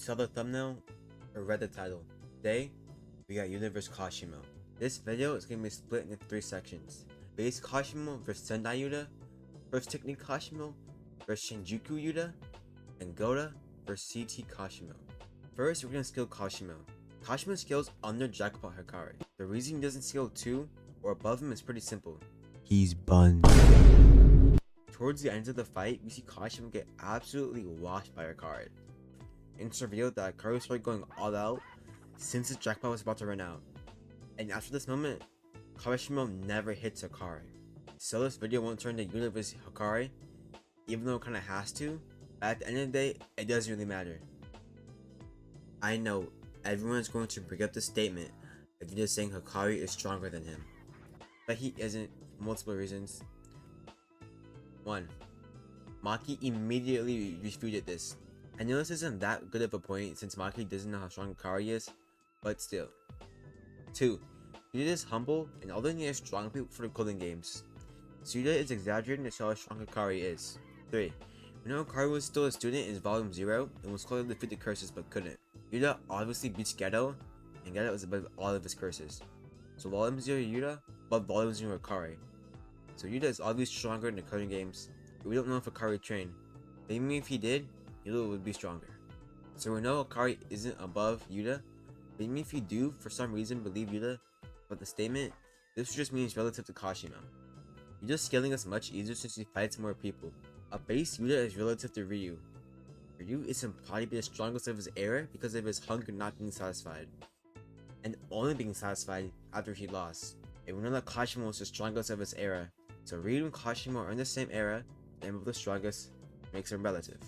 saw the thumbnail or read the title. Today, we got Yuta vs Kashimo. This video is going to be split into 3 sections. Base Kashimo vs Sendai Yuta, First Technique Kashimo vs Shinjuku Yuta, and Gota vs Ct Kashimo. First, we're going to skill Kashimo. Kashimo scales under Jackpot Hikari. The reason he doesn't scale 2 or above him is pretty simple. He's buns. Towards the end of the fight, we see Kashimo get absolutely washed by Hikari. It's revealed that Hikari started going all out since his jackpot was about to run out. And after this moment, Kashimo never hits Hikari. So this video won't turn to Yuta vs Hikari, even though it kinda has to, but at the end of the day, it doesn't really matter. I know, everyone's going to bring up the statement that Yuta is saying Hikari is stronger than him. But he isn't, for multiple reasons. 1. Maki immediately refuted this. I know this isn't that good of a point since Maki doesn't know how strong Hikari is, but still. 2. Yuta is humble and although he has strong people for the clothing games. So Yuta is exaggerating to show how strong Hikari is. 3. We know Hikari was still a student in Volume 0 and was close to defeat the curses but couldn't. Yuta obviously beats Geto, and Geto is above all of his curses. So Volume 0 Yuta, but Volume 0 Hikari. So Yuta is obviously stronger in the coding games, but we don't know if Hikari trained. But even if he did, Yuta would be stronger. So we know Hikari isn't above Yuta, but even if you do, for some reason, believe Yuta about the statement, this just means relative to Kashimo. Yuta's scaling is much easier since he fights more people. A base Yuta is relative to Ryu. Ryu is implied to be the strongest of his era because of his hunger not being satisfied, and only being satisfied after he lost. And we know that Kashimo was the strongest of his era, so Ryu and Kashimo are in the same era, and both the strongest makes them relative.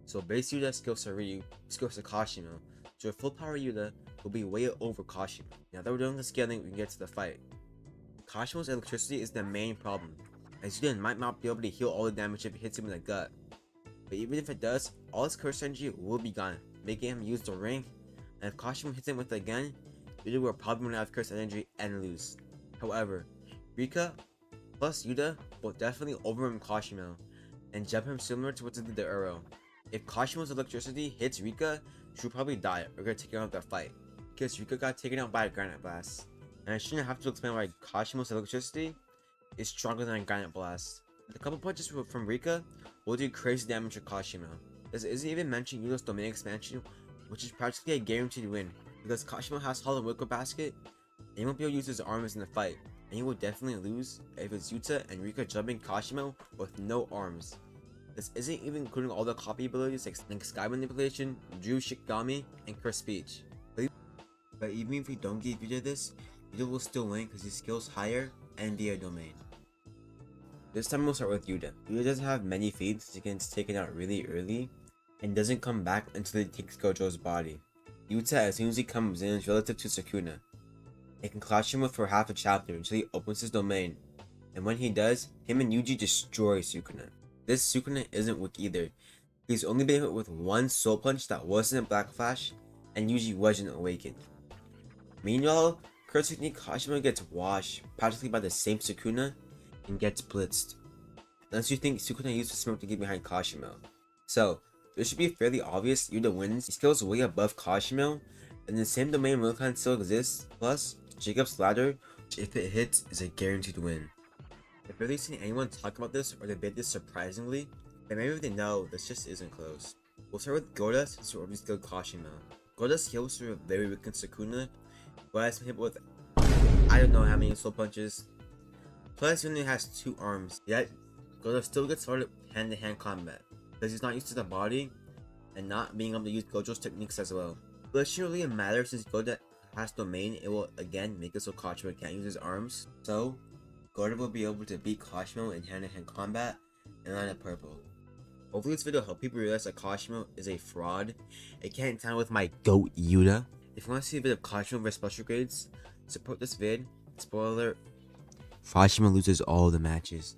So base Yuta scales to Ryu, scales to Kashimo, so a full power Yuta will be way over Kashimo. Now that we're done with the scaling, we can get to the fight. Kashimo's electricity is the main problem, as Yuta might not be able to heal all the damage if it hits him in the gut. But even if it does, all his curse energy will be gone, making him use the ring, and if Kashimo hits him with it again, Yuta will probably run out of curse energy and lose. However, Rika plus Yuta will definitely overwhelm Kashimo and jump him similar to what it did to Uro. If Kashimo's electricity hits Rika, she'll probably die or get taken out of that fight, because Rika got taken out by a Granite Blast. And I shouldn't have to explain why Kashimo's electricity is stronger than a Granite Blast. A couple punches from Rika will do crazy damage to Kashimo. This isn't even mentioning Yuta's domain expansion, which is practically a guaranteed win, because Kashimo has Hollow Wickle Basket, and he won't be able to use his arms in the fight, and he will definitely lose if it's Yuta and Rika jumping Kashimo with no arms. This isn't even including all the copy abilities like Sky Manipulation, Drew Shikigami, and Curse Speech. But even if we don't give Yuta this, Yuta will still win because he scales higher and via domain. This time we'll start with Yuta. Yuta doesn't have many feeds, he gets taken out really early, and doesn't come back until he takes Gojo's body. Yuta, as soon as he comes in, is relative to Sukuna. It can clash him with for half a chapter until he opens his domain, and when he does, him and Yuji destroy Sukuna. This Sukuna isn't weak either. He's only been hit with one soul punch that wasn't a Black Flash, and Yuji wasn't awakened. Meanwhile, Curse Technique Kashimo gets washed practically by the same Sukuna and gets blitzed. Unless you think Sukuna used the smoke to get behind Kashimo. So, this should be fairly obvious. Yuta wins. He scales way above Kashimo, and the same domain Milkan still exists, plus Jacob's Ladder, which if it hits is a guaranteed win. I've barely seen anyone talk about this or debate this surprisingly, but maybe they know this just isn't close. We'll start with Gota since we already skilled Kashimo. Gota's skills are very weak in Sukuna, but has been hit with I don't know how many soul punches. Plus he only has 2 arms, yet Gota still gets started hand-to-hand combat, because he's not used to the body and not being able to use Gojo's techniques as well. But it shouldn't really matter since Gota has domain, it will again make it so Kashimo can't use his arms. So Gota will be able to beat Kashimo in hand-to-hand combat and land a purple. Hopefully this video will help people realize that Kashimo is a fraud. It can't stand with my GOAT Yuta. If you want to see a bit of Kashimo vs special grades, support this vid. Spoiler alert, Kashimo loses all the matches.